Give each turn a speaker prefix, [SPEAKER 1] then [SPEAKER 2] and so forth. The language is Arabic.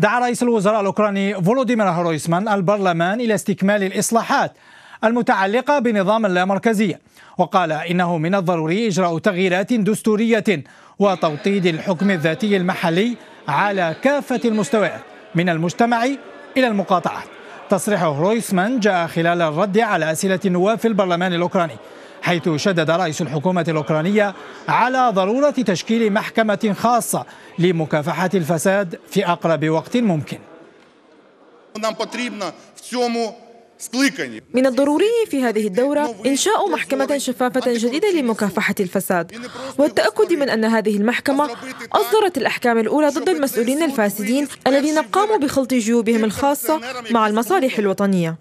[SPEAKER 1] دعا رئيس الوزراء الأوكراني فولوديمير غرويسمان البرلمان إلى استكمال الإصلاحات المتعلقة بنظام اللامركزية، وقال إنه من الضروري إجراء تغييرات دستورية وتوطيد الحكم الذاتي المحلي على كافة المستويات من المجتمع إلى المقاطعات. تصريح غرويسمان جاء خلال الرد على أسئلة النواب في البرلمان الأوكراني، حيث شدد رئيس الحكومة الأوكرانية على ضرورة تشكيل محكمة خاصة لمكافحة الفساد في أقرب وقت ممكن.
[SPEAKER 2] من الضروري في هذه الدورة إنشاء محكمة شفافة جديدة لمكافحة الفساد، والتأكد من أن هذه المحكمة أصدرت الأحكام الأولى ضد المسؤولين الفاسدين الذين قاموا بخلط جيوبهم الخاصة مع المصالح الوطنية.